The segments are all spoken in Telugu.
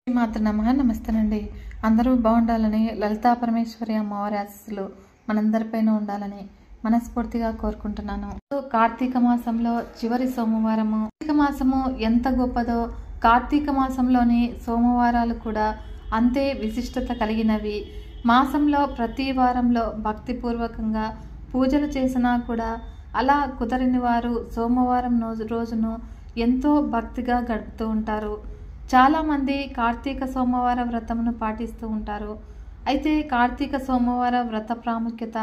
మాతృ నమః. నమస్తేనండి. అందరూ బాగుండాలని, లలితా పరమేశ్వరి అమ్మవారి ఆశీస్సులు మనందరిపైన ఉండాలని మనస్ఫూర్తిగా కోరుకుంటున్నాను. కార్తీక మాసంలో చివరి సోమవారము. కార్తీక మాసము ఎంత గొప్పదో కార్తీక మాసంలోని సోమవారాలు కూడా అంతే విశిష్టత కలిగినవి. మాసంలో ప్రతి వారంలో భక్తిపూర్వకంగా పూజలు చేసినా కూడా అలా కుదరని వారు సోమవారం రోజును ఎంతో భక్తిగా గడుపుతూ ఉంటారు. చాలామంది కార్తీక సోమవార వ్రతమును పాటిస్తూ ఉంటారు. అయితే కార్తీక సోమవార వ్రత ప్రాముఖ్యత,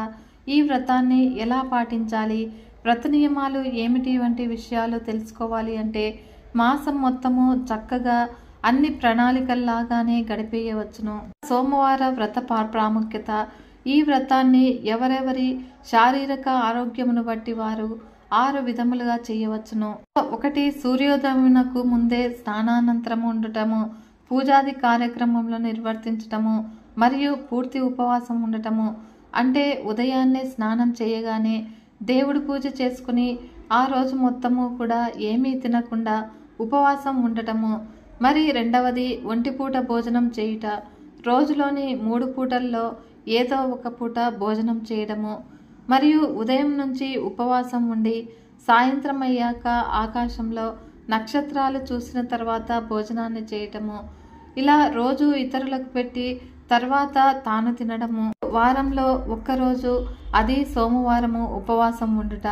ఈ వ్రతాన్ని ఎలా పాటించాలి, వ్రత నియమాలు ఏమిటి వంటి విషయాలు తెలుసుకోవాలి అంటే మాసం మొత్తము చక్కగా అన్ని ప్రణాళికల్లాగానే గడిపేయవచ్చును. సోమవార వ్రత ప్రాముఖ్యత, ఈ వ్రతాన్ని ఎవరెవరి శారీరక ఆరోగ్యమును బట్టి వారు 6 విధములుగా చేయవచ్చును. 1. సూర్యోదయమునకు ముందే స్నానానంతరము ఉండటము, పూజాది కార్యక్రమంలో నిర్వర్తించటము మరియు పూర్తి ఉపవాసం ఉండటము. అంటే ఉదయాన్నే స్నానం చేయగానే దేవుడి పూజ చేసుకుని ఆ రోజు మొత్తము కూడా ఏమీ తినకుండా ఉపవాసం ఉండటము. మరి 2వది ఒంటిపూట భోజనం చేయుట, రోజులోని 3 పూటల్లో ఏదో ఒక పూట భోజనం చేయడము. మరియు ఉదయం నుంచి ఉపవాసం ఉండి సాయంత్రం అయ్యాక ఆకాశంలో నక్షత్రాలు చూసిన తర్వాత భోజనాన్ని చేయటము. ఇలా రోజు ఇతరులకు పెట్టి తర్వాత తాను తినడము. వారంలో ఒక్కరోజు, అది సోమవారము ఉపవాసం ఉండుట.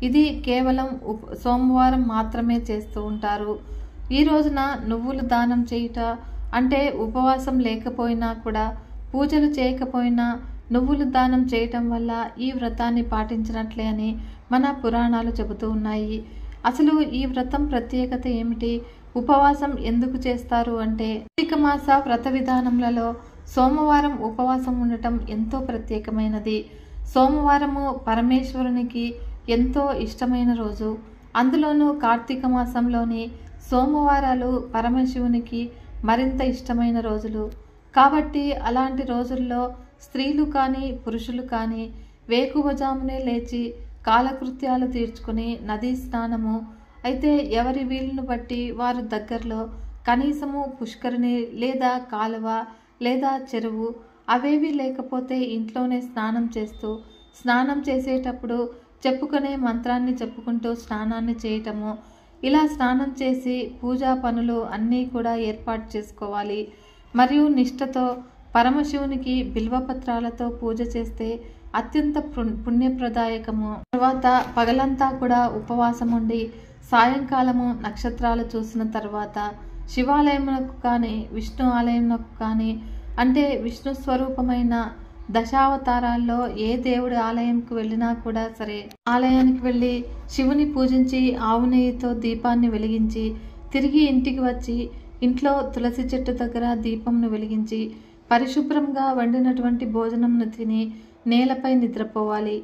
ఇది కేవలం సోమవారం మాత్రమే చేస్తూ ఉంటారు. ఈ రోజున నువ్వులు దానం చేయుట, అంటే ఉపవాసం లేకపోయినా కూడా పూజలు చేయకపోయినా నువ్వులు దానం చేయటం వల్ల ఈ వ్రతాన్ని పాటించినట్లే అని మన పురాణాలు చెబుతూ ఉన్నాయి. అసలు ఈ వ్రతం ప్రత్యేకత ఏమిటి, ఉపవాసం ఎందుకు చేస్తారు అంటే కార్తీక మాస వ్రత విధానములలో సోమవారం ఉపవాసం ఉండటం ఎంతో ప్రత్యేకమైనది. సోమవారము పరమేశ్వరునికి ఎంతో ఇష్టమైన రోజు. అందులోనూ కార్తీక మాసంలోని సోమవారాలు పరమశివునికి మరింత ఇష్టమైన రోజులు. కాబట్టి అలాంటి రోజుల్లో స్త్రీలు కానీ పురుషులు కానీ వేకువజామునే లేచి కాలకృత్యాలు తీర్చుకుని నదీ స్నానము, అయితే ఎవరి వీలును బట్టి వారు దగ్గరలో కనీసము పుష్కరిణి లేదా కాలువ లేదా చెరువు, అవేవి లేకపోతే ఇంట్లోనే స్నానం చేస్తూ, స్నానం చేసేటప్పుడు చెప్పుకునే మంత్రాన్ని చెప్పుకుంటూ స్నానాన్ని చేయటము. ఇలా స్నానం చేసి పూజా పనులు అన్నీ కూడా ఏర్పాటు చేసుకోవాలి. మరియు నిష్ఠతో పరమశివునికి బిల్వపత్రాలతో పూజ చేస్తే అత్యంత పుణ్యప్రదాయకము. తర్వాత పగలంతా కూడా ఉపవాసం ఉండి సాయంకాలము నక్షత్రాలు చూసిన తర్వాత శివాలయమునకు కానీ విష్ణు ఆలయమునకు కానీ, అంటే విష్ణు స్వరూపమైన దశావతారాల్లో ఏ దేవుడి ఆలయంకు వెళ్ళినా కూడా సరే, ఆలయానికి వెళ్ళి శివుని పూజించి ఆవు నెయ్యితో దీపాన్ని వెలిగించి తిరిగి ఇంటికి వచ్చి ఇంట్లో తులసి చెట్టు దగ్గర దీపంను వెలిగించి పరిశుభ్రంగా వండినటువంటి భోజనంను తిని నేలపై నిద్రపోవాలి.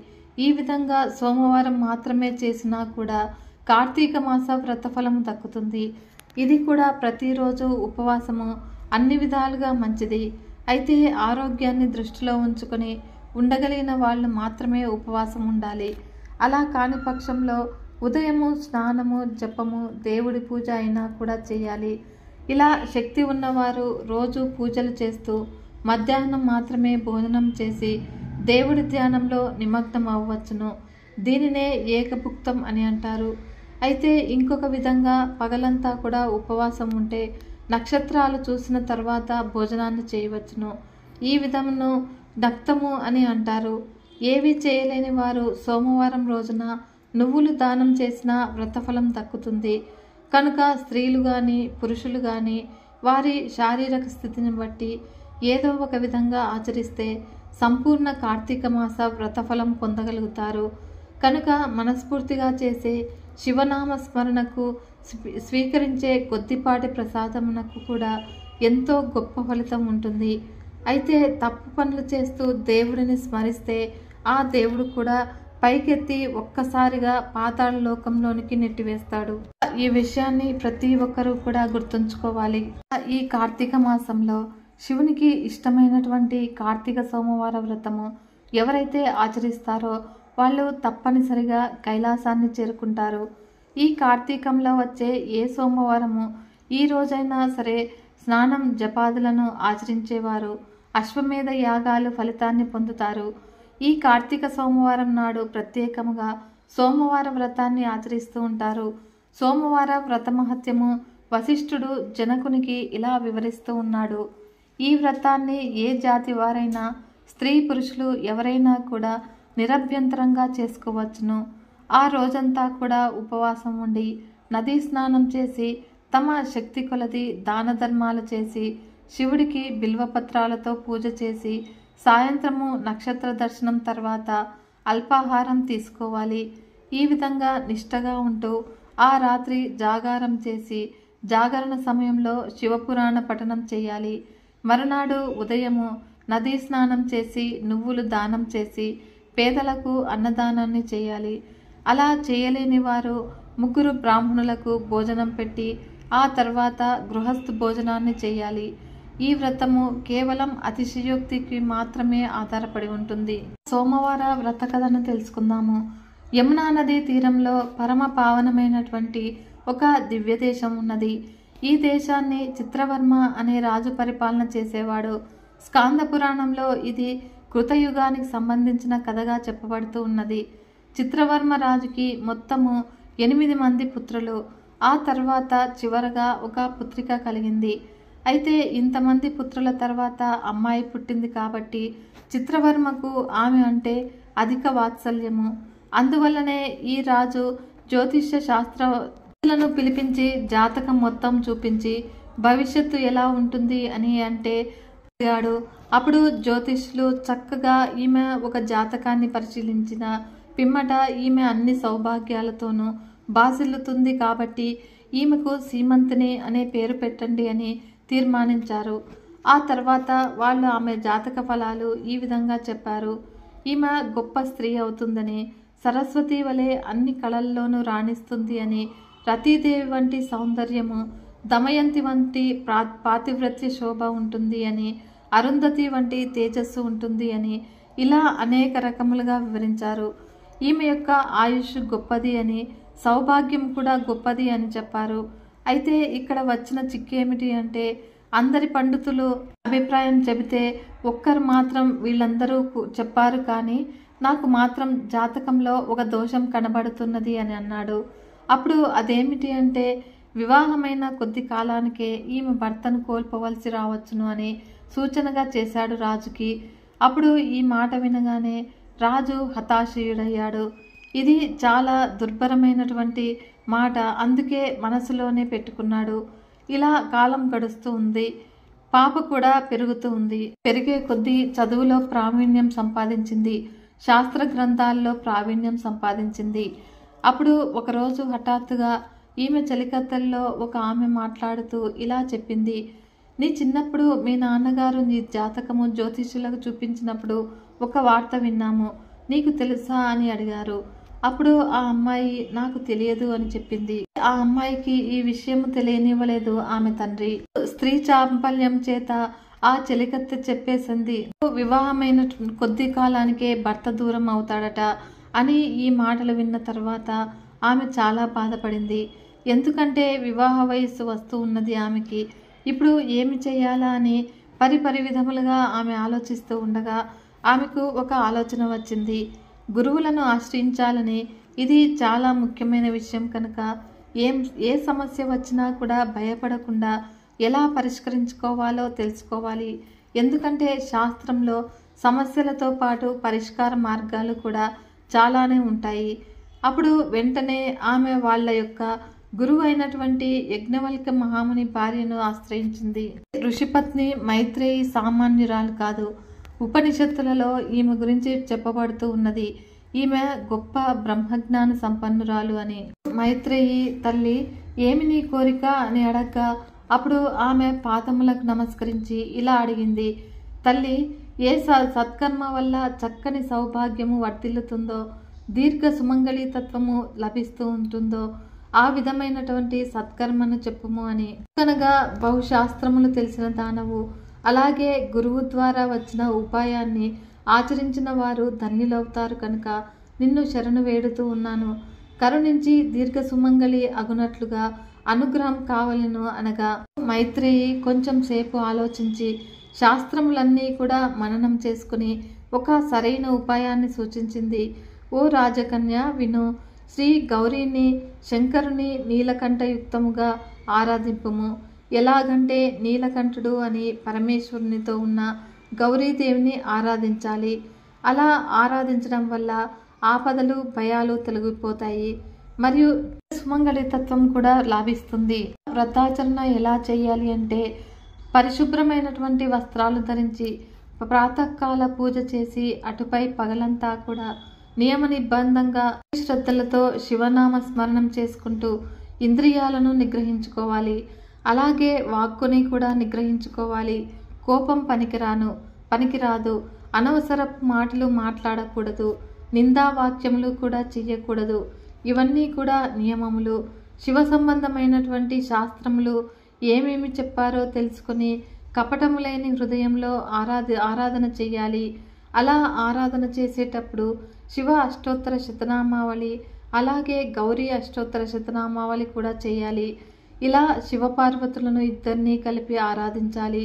ఈ విధంగా సోమవారం మాత్రమే చేసినా కూడా కార్తీక మాస వ్రతఫలం దక్కుతుంది. ఇది కూడా ప్రతిరోజు ఉపవాసము అన్ని విధాలుగా మంచిది. అయితే ఆరోగ్యాన్ని దృష్టిలో ఉంచుకొని ఉండగలిగిన వాళ్ళు మాత్రమే ఉపవాసం ఉండాలి. అలా కాని పక్షంలో ఉదయము స్నానము, జపము, దేవుడి పూజ అయినా కూడా చేయాలి. ఇలా శక్తి ఉన్నవారు రోజు పూజలు చేస్తూ మధ్యాహ్నం మాత్రమే భోజనం చేసి దేవుడి ధ్యానంలో నిమగ్నం అవ్వచ్చును. దీనినే ఏకభుక్తం అని అంటారు. అయితే ఇంకొక విధంగా పగలంతా కూడా ఉపవాసం ఉంటే నక్షత్రాలు చూసిన తర్వాత భోజనాన్ని చేయవచ్చును. ఈ విధమును నక్తము అని అంటారు. ఏవి చేయలేని వారు సోమవారం రోజున నువ్వులు దానం చేసిన వ్రతఫలం దక్కుతుంది. కనుక స్త్రీలు కానీ పురుషులు కానీ వారి శారీరక స్థితిని బట్టి ఏదో ఒక విధంగా ఆచరిస్తే సంపూర్ణ కార్తీక మాస వ్రతఫలం పొందగలుగుతారు. కనుక మనస్ఫూర్తిగా చేసే శివనామ స్మరణకు, స్వీకరించే కొద్దిపాటి ప్రసాదమునకు కూడా ఎంతో గొప్ప ఫలితం ఉంటుంది. అయితే తప్పు పనులు చేస్తూ దేవుడిని స్మరిస్తే ఆ దేవుడు కూడా పైకెత్తి ఒక్కసారిగా పాతాళ లోకంలోనికి నెట్టివేస్తాడు. ఈ విషయాన్ని ప్రతి ఒక్కరూ కూడా గుర్తుంచుకోవాలి. ఈ కార్తీక మాసంలో శివునికి ఇష్టమైనటువంటి కార్తీక సోమవార వ్రతము ఎవరైతే ఆచరిస్తారో వాళ్ళు తప్పనిసరిగా కైలాసాన్ని చేరుకుంటారు. ఈ కార్తీకంలో వచ్చే ఏ సోమవారము ఈ రోజైనా సరే స్నానం జపాదులను ఆచరించేవారు అశ్వమేధ యాగాలు ఫలితాన్ని పొందుతారు. ఈ కార్తీక సోమవారం నాడు ప్రత్యేకముగా సోమవార వ్రతాన్ని ఆచరిస్తూ ఉంటారు. సోమవార వ్రత మహత్యము వశిష్ఠుడు జనకునికి ఇలా వివరిస్తూ ఉన్నాడు. ఈ వ్రతాన్ని ఏ జాతి వారైనా స్త్రీ పురుషులు ఎవరైనా కూడా నిరభ్యంతరంగా చేసుకోవచ్చును. ఆ రోజంతా కూడా ఉపవాసం ఉండి నదీ స్నానం చేసి తమ శక్తి కొలది దాన ధర్మాలు చేసి శివుడికి బిల్వపత్రాలతో పూజ చేసి సాయంత్రము నక్షత్ర దర్శనం తర్వాత అల్పాహారం తీసుకోవాలి. ఈ విధంగా నిష్టగా ఉంటూ ఆ రాత్రి జాగారం చేసి జాగరణ సమయంలో శివపురాణ పఠనం చేయాలి. మరునాడు ఉదయము నదీ స్నానం చేసి నువ్వులు దానం చేసి పేదలకు అన్నదానాన్ని చేయాలి. అలా చేయలేని వారు 3 బ్రాహ్మణులకు భోజనం పెట్టి ఆ తర్వాత గృహస్థు భోజనాన్ని చేయాలి. ఈ వ్రతము కేవలం అతిశయోక్తికి మాత్రమే ఆధారపడి ఉంటుంది. సోమవార వ్రత కథను తెలుసుకుందాము. యమునా నదీ తీరంలో పరమ పావనమైనటువంటి ఒక దివ్య దేశం ఉన్నది. ఈ దేశాన్ని చిత్రవర్మ అనే రాజు పరిపాలన చేసేవాడు. స్కాంద పురాణంలో ఇది కృతయుగానికి సంబంధించిన కథగా చెప్పబడుతూ ఉన్నది. చిత్రవర్మ రాజుకి మొత్తము 8 మంది పుత్రులు. ఆ తర్వాత చివరగా ఒక పుత్రిక కలిగింది. అయితే ఇంతమంది పుత్రుల తర్వాత అమ్మాయి పుట్టింది కాబట్టి చిత్రవర్మకు ఆమె అంటే అధిక వాత్సల్యము. అందువల్లనే ఈ రాజు జ్యోతిష్య శాస్త్రలను పిలిపించి జాతకం మొత్తం చూపించి భవిష్యత్తు ఎలా ఉంటుంది అని అంటే అడిగాడు. అప్పుడు జ్యోతిష్యులు చక్కగా ఈమె ఒక జాతకాన్ని పరిశీలించిన పిమ్మట ఈమె అన్ని సౌభాగ్యాలతోనూ బాసిల్లుతుంది కాబట్టి ఈమెకు సీమంతిని అనే పేరు పెట్టండి అని తీర్మానించారు. ఆ తర్వాత వాళ్ళు ఆమె జాతక ఫలాలు ఈ విధంగా చెప్పారు. ఈమె గొప్ప స్త్రీ అవుతుందని, సరస్వతి వలె అన్ని కళల్లోనూ రాణిస్తుంది అని, రతీదేవి వంటి సౌందర్యము, దమయంతి వంటి పాతివ్రత్య శోభ ఉంటుంది అని, అరుంధతి వంటి తేజస్సు ఉంటుంది అని ఇలా అనేక రకములుగా వివరించారు. ఈమె యొక్క ఆయుష్ గొప్పది అని, సౌభాగ్యం కూడా గొప్పది అని చెప్పారు. అయితే ఇక్కడ వచ్చిన చిక్కేమిటి అంటే అందరి పండితులు అభిప్రాయం చెబితే ఒక్కరు మాత్రం వీళ్ళందరూ చెప్పారు కానీ నాకు మాత్రం జాతకంలో ఒక దోషం కనబడుతున్నది అని అన్నాడు. అప్పుడు అదేమిటి అంటే వివాహమైన కొద్ది కాలానికే ఈమె భర్తను కోల్పోవలసి రావచ్చును అని సూచనగా చేశాడు రాజుకి. అప్పుడు ఈ మాట వినగానే రాజు హతాశయుడయ్యాడు. ఇది చాలా దుర్భరమైనటువంటి మాట, అందుకే మనసులోనే పెట్టుకున్నాడు. ఇలా కాలం గడుస్తూ ఉంది. పాప కూడా పెరుగుతూ ఉంది. పెరిగే కొద్దీ చదువులో ప్రావీణ్యం సంపాదించింది, శాస్త్ర గ్రంథాల్లో ప్రావీణ్యం సంపాదించింది. అప్పుడు ఒకరోజు హఠాత్తుగా ఈమె చలికత్తెల్లో ఒక ఆమె మాట్లాడుతూ ఇలా చెప్పింది. నీ చిన్నప్పుడు మీ నాన్నగారు నీ జాతకము జ్యోతిష్యులకు చూపించినప్పుడు ఒక వార్త విన్నాము, నీకు తెలుసా అని అడిగారు. అప్పుడు ఆ అమ్మాయి నాకు తెలియదు అని చెప్పింది. ఆ అమ్మాయికి ఈ విషయం తెలియనివ్వలేదు ఆమె తండ్రి. స్త్రీ చాంపల్యం చేత ఆ చెలికత్తె చెప్పేసింది, వివాహమైన కొద్ది కాలానికే భర్త దూరం అవుతాడట అని. ఈ మాటలు విన్న తర్వాత ఆమె చాలా బాధపడింది. ఎందుకంటే వివాహ వయస్సు వస్తూ ఉన్నది ఆమెకి. ఇప్పుడు ఏమి చేయాలా అని పరిపరి విధములుగా ఆమె ఆలోచిస్తూ ఉండగా ఆమెకు ఒక ఆలోచన వచ్చింది. గురువులను ఆశ్రయించాలని, ఇది చాలా ముఖ్యమైన విషయం కనుక ఏ సమస్య వచ్చినా కూడా భయపడకుండా ఎలా పరిష్కరించుకోవాలో తెలుసుకోవాలి. ఎందుకంటే శాస్త్రంలో సమస్యలతో పాటు పరిష్కార మార్గాలు కూడా చాలానే ఉంటాయి. అప్పుడు వెంటనే ఆమె వాళ్ళ యొక్క గురువు అయినటువంటి యజ్ఞవల్క్య మహాముని భార్యను ఆశ్రయించింది. ఋషిపత్ని మైత్రేయి సామాన్యురాలు కాదు. ఉపనిషత్తులలో ఈమె గురించి చెప్పబడుతూ ఉన్నది. ఈమె గొప్ప బ్రహ్మజ్ఞాన సంపన్నురాలు అని. మైత్రేయి తల్లి ఏమి నీ కోరిక అని అడగ్గా అప్పుడు ఆమె పాదములకు నమస్కరించి ఇలా అడిగింది. తల్లి, ఏ సత్కర్మ వల్ల చక్కని సౌభాగ్యము వర్ధిల్లుతుందో, దీర్ఘ సుమంగళీతత్వము లభిస్తూ ఉంటుందో ఆ విధమైనటువంటి సత్కర్మను చెప్పుము అని. కనుక బహుశాస్త్రములు తెలిసిన దానవు, అలాగే గురువు ద్వారా వచ్చిన ఉపాయాన్ని ఆచరించిన వారు ధన్యులవుతారు కనుక నిన్ను శరణు వేడుతూ ఉన్నాను. కరుణించి దీర్ఘ సుమంగళి అగునట్లుగా అనుగ్రహం కావలను అనగా మైత్రేయి కొంచెం సేపు ఆలోచించి శాస్త్రములన్నీ కూడా మననం చేసుకుని ఒక సరైన ఉపాయాన్ని సూచించింది. ఓ రాజకన్య విను, శ్రీ గౌరీని శంకరుని నీలకంఠయుక్తముగా ఆరాధింపుము. ఎలాగంటే నీలకంఠుడు అని పరమేశ్వరునితో ఉన్న గౌరీదేవిని ఆరాధించాలి. అలా ఆరాధించడం వల్ల ఆపదలు భయాలు తొలగిపోతాయి మరియు సుమంగళితత్వం కూడా లాభిస్తుంది. వ్రతాచరణ ఎలా చేయాలి అంటే పరిశుభ్రమైనటువంటి వస్త్రాలు ధరించి ప్రాతకాల పూజ చేసి అటుపై పగలంతా కూడా నియమ నిబంధంగా శ్రద్ధలతో శివనామ స్మరణం చేసుకుంటూ ఇంద్రియాలను నిగ్రహించుకోవాలి. అలాగే వాక్కుని కూడా నిగ్రహించుకోవాలి. కోపం పనికిరాదు. అనవసరపు మాటలు మాట్లాడకూడదు. నిందావాక్యములు కూడా చెయ్యకూడదు. ఇవన్నీ కూడా నియమములు. శివ సంబంధమైనటువంటి శాస్త్రములు ఏమేమి చెప్పారో తెలుసుకుని కపటము లేని హృదయంలో ఆరాధన చెయ్యాలి. అలా ఆరాధన చేసేటప్పుడు శివ అష్టోత్తర శతనామావళి అలాగే గౌరీ అష్టోత్తర శతనామావళి కూడా చేయాలి. ఇలా శివపార్వతులను ఇద్దరినీ కలిపి ఆరాధించాలి.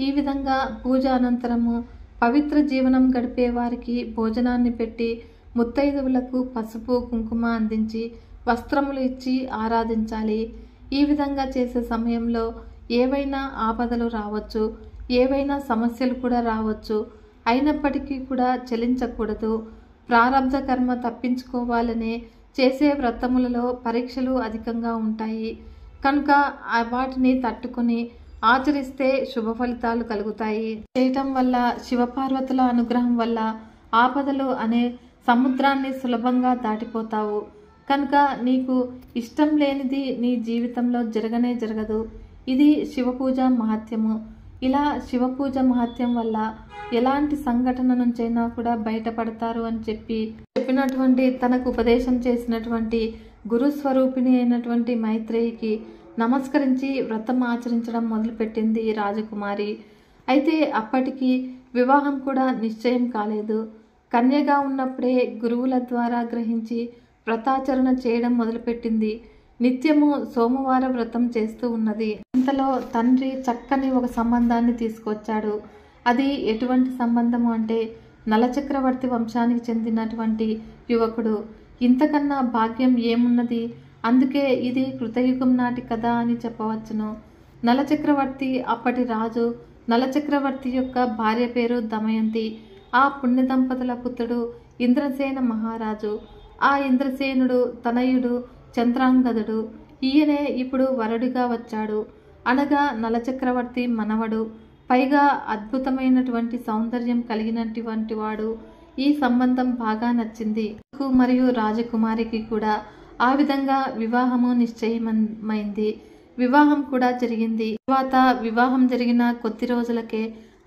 ఈ విధంగా పూజ అనంతరము పవిత్ర జీవనం గడిపే వారికి భోజనాన్ని పెట్టి ముత్తైదువులకు పసుపు కుంకుమ అందించి వస్త్రములు ఇచ్చి ఆరాధించాలి. ఈ విధంగా చేసే సమయంలో ఏవైనా ఆపదలు రావచ్చు, ఏవైనా సమస్యలు కూడా రావచ్చు. అయినప్పటికీ కూడా చలించకూడదు. ప్రారబ్ధ కర్మ తప్పించుకోవాలనే చేసే వ్రతములలో పరీక్షలు అధికంగా ఉంటాయి కనుక వాటిని తట్టుకుని ఆచరిస్తే శుభ ఫలితాలు కలుగుతాయి. చేయటం వల్ల శివపార్వతుల అనుగ్రహం వల్ల ఆపదలు అనే సముద్రాన్ని సులభంగా దాటిపోతావు. కనుక నీకు ఇష్టం లేనిది నీ జీవితంలో జరగదు. ఇది శివపూజ మహత్యము. ఇలా శివపూజ మహత్యం వల్ల ఎలాంటి సంఘటన నుంచైనా కూడా బయటపడతారు అని చెప్పినటువంటి తనకు ఉపదేశం చేసినటువంటి గురుస్వరూపిణి అయినటువంటి మైత్రేయికి నమస్కరించి వ్రతం ఆచరించడం మొదలుపెట్టింది రాజకుమారి. అయితే అప్పటికి వివాహం కూడా నిశ్చయం కాలేదు. కన్యగా ఉన్నప్పుడే గురువుల ద్వారా గ్రహించి వ్రతాచరణ చేయడం మొదలుపెట్టింది. నిత్యము సోమవార వ్రతం చేస్తూ ఉన్నది. ఇంతలో తండ్రి చక్కని ఒక సంబంధాన్ని తీసుకొచ్చాడు. అది ఎటువంటి సంబంధము అంటే నలచక్రవర్తి వంశానికి చెందినటువంటి యువకుడు. ఇంతకన్నా భాగ్యం ఏమున్నది? అందుకే ఇది కృతయుగం నాటి కథ అని చెప్పవచ్చును. నలచక్రవర్తి అప్పటి రాజు. నలచక్రవర్తి యొక్క భార్య పేరు దమయంతి. ఆ పుణ్య దంపతుల పుత్రుడు ఇంద్రసేన మహారాజు. ఆ ఇంద్రసేనుడు తనయుడు చంద్రాంగదుడు. ఈయనే ఇప్పుడు వరుడిగా వచ్చాడు. అనగా నలచక్రవర్తి మనవడు. పైగా అద్భుతమైనటువంటి సౌందర్యం కలిగినటువంటి వాడు. ఈ సంబంధం బాగా నచ్చింది మరియు రాజకుమారికి కూడా. ఆ విధంగా వివాహము నిశ్చయమైంది. వివాహం కూడా జరిగింది. తర్వాత వివాహం జరిగిన కొద్ది రోజులకే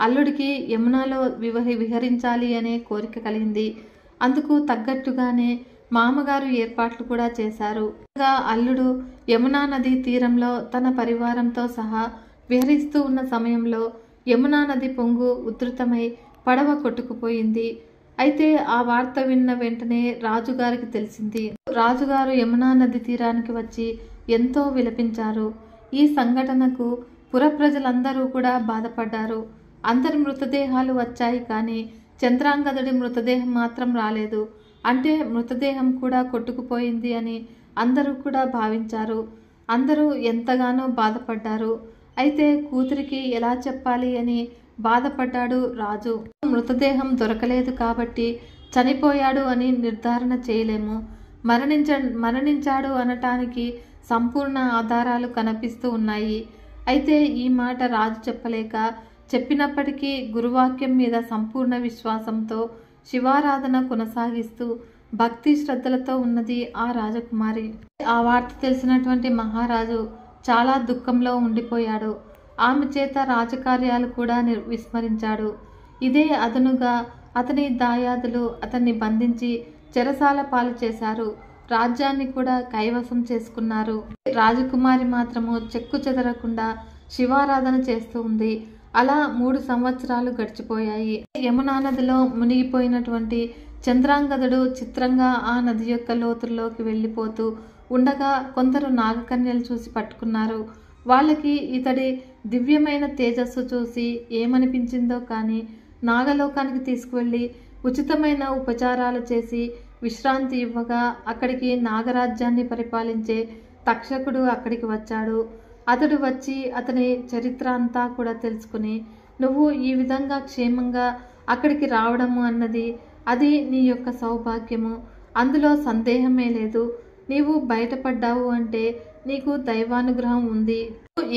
అల్లుడికి యమునాలో విహరించాలి అనే కోరిక కలిగింది. అందుకు తగ్గట్టుగానే మామగారు ఏర్పాట్లు కూడా చేశారు. అల్లుడు యమునా నది తీరంలో తన పరివారంతో సహా విహరిస్తూ ఉన్న సమయంలో యమునా నది పొంగు ఉధృతమై పడవ కొట్టుకుపోయింది. అయితే ఆ వార్త విన్న వెంటనే రాజుగారికి తెలిసింది. రాజుగారు యమునా నది తీరానికి వచ్చి ఎంతో విలపించారు. ఈ సంఘటనకు పుర ప్రజలందరూ కూడా బాధపడ్డారు. అందరి మృతదేహాలు వచ్చాయి కానీ చంద్రాంగదుడి మృతదేహం మాత్రం రాలేదు. అంటే మృతదేహం కూడా కొట్టుకుపోయింది అని అందరూ కూడా భావించారు. అందరూ ఎంతగానో బాధపడ్డారు. అయితే కూతురికి ఎలా చెప్పాలి అని బాధపడ్డాడు రాజు. మృతదేహం దొరకలేదు కాబట్టి చనిపోయాడు అని నిర్ధారణ చేయలేము. మరణించాడు అనటానికి సంపూర్ణ ఆధారాలు కనిపిస్తూ ఉన్నాయి. అయితే ఈ మాట రాజు చెప్పినప్పటికీ గురువాక్యం మీద సంపూర్ణ విశ్వాసంతో శివారాధన కొనసాగిస్తూ భక్తి శ్రద్ధలతో ఉన్నది ఆ రాజకుమారి. ఆ వార్త తెలిసినటువంటి మహారాజు చాలా దుఃఖంలో ఉండిపోయాడు. ఆమె చేత రాజకార్యాలు కూడా విస్మరించాడు. ఇదే అదనుగా అతని దాయాదులు అతన్ని బంధించి చెరసాల పాలు చేశారు. రాజ్యాన్ని కూడా కైవసం చేసుకున్నారు. రాజకుమారి మాత్రము చెక్కు చెదరకుండా శివారాధన చేస్తూ ఉంది. అలా 3 సంవత్సరాలు గడిచిపోయాయి. యమునా నదిలో మునిగిపోయినటువంటి చంద్రాంగదుడు చిత్రంగా ఆ నది యొక్క లోతుల్లోకి వెళ్ళిపోతూ ఉండగా కొందరు నాగకన్యలు చూసి పట్టుకున్నారు. వాళ్ళకి ఇతడి దివ్యమైన తేజస్సు చూసి ఏమనిపించిందో కానీ నాగలోకానికి తీసుకువెళ్ళి ఉచితమైన ఉపచారాలు చేసి విశ్రాంతి ఇవ్వగా అక్కడికి నాగరాజ్యాన్ని పరిపాలించే తక్షకుడు అక్కడికి వచ్చాడు. అతడు వచ్చి అతని చరిత్ర అంతా కూడా తెలుసుకుని, నువ్వు ఈ విధంగా క్షేమంగా అక్కడికి రావడము అన్నది అది నీ యొక్క సౌభాగ్యము, అందులో సందేహమే లేదు. నీవు బయటపడ్డావు అంటే నీకు దైవానుగ్రహం ఉంది.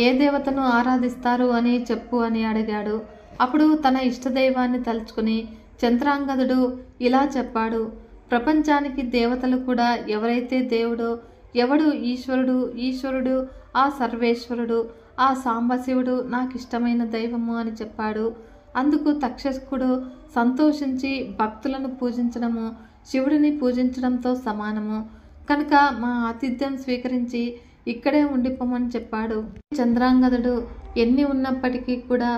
ఏ దేవతను ఆరాధిస్తారు అని చెప్పు అని అడిగాడు. అప్పుడు తన ఇష్టదైవాన్ని తలుచుకుని చంద్రాంగదుడు ఇలా చెప్పాడు, ప్రపంచానికి దేవతలు కూడా ఎవరైతే దేవుడో, ఎవడు ఈశ్వరుడు, ఈశ్వరుడు ఆ సర్వేశ్వరుడు, ఆ సాంబశివుడు నాకు ఇష్టమైన దైవము అని చెప్పాడు. అందుకు తక్షకుడు సంతోషించి భక్తులను పూజించడము శివుడిని పూజించడంతో సమానము కనుక మా ఆతిథ్యం స్వీకరించి ఇక్కడే ఉండిపోమని చెప్పాడు. చంద్రాంగదుడు ఎన్ని ఉన్నప్పటికీ కూడా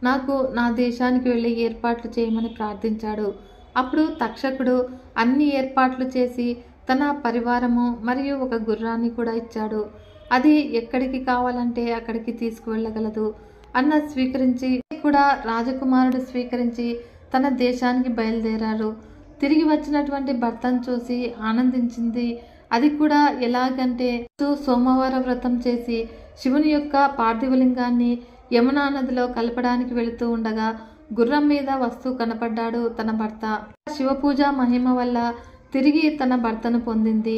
నాకు నా దేశానికి వెళ్ళి ఏర్పాట్లు చేయమని ప్రార్థించాడు. అప్పుడు తక్షకుడు అన్ని ఏర్పాట్లు చేసి తన పరివారము మరియు ఒక గుర్రాన్ని కూడా ఇచ్చాడు. అది ఎక్కడికి కావాలంటే అక్కడికి తీసుకువెళ్ళగలదు అన్న స్వీకరించి కూడా రాజకుమారుడు స్వీకరించి తన దేశానికి బయలుదేరారు. తిరిగి వచ్చినటువంటి భర్తను చూసి ఆనందించింది. అది కూడా ఎలాగంటే సోమవార వ్రతం చేసి శివుని యొక్క పార్థివలింగాన్ని యమునా నదిలో కలపడానికి వెళుతూ ఉండగా గుర్రం మీద వస్తూ కనపడ్డాడు తన భర్త. శివపూజ మహిమ వల్ల తిరిగి తన భర్తను పొందింది.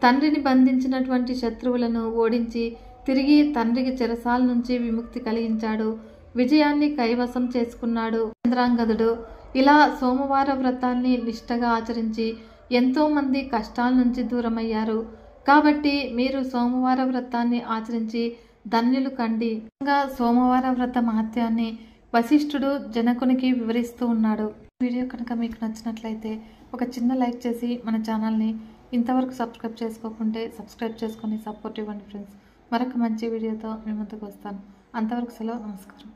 తండ్రిని బంధించినటువంటి శత్రువులను ఓడించి తిరిగి తండ్రికి చెరసాల నుంచి విముక్తి కలిగించాడు. విజయాన్ని కైవసం చేసుకున్నాడు చంద్రాంగదుడు. ఇలా సోమవార వ్రతాన్ని నిష్టగా ఆచరించి ఎంతో మంది కష్టాల నుంచి దూరమయ్యారు. కాబట్టి మీరు సోమవార వ్రతాన్ని ఆచరించి ధన్యులు కండి. సోమవార వ్రత మహత్యాన్ని వశిష్ఠుడు జనకునికి వివరిస్తూ ఉన్నాడు. వీడియో కనుక మీకు నచ్చినట్లయితే ఒక చిన్న లైక్ చేసి మన ఛానల్ని ఇంతవరకు సబ్స్క్రైబ్ చేసుకోకుంటే సబ్స్క్రైబ్ చేసుకొని సపోర్ట్ ఇవ్వండి ఫ్రెండ్స్. మరొక మంచి వీడియోతో మీ ముందుకు వస్తాను. అంతవరకు సెలవు. నమస్కారం.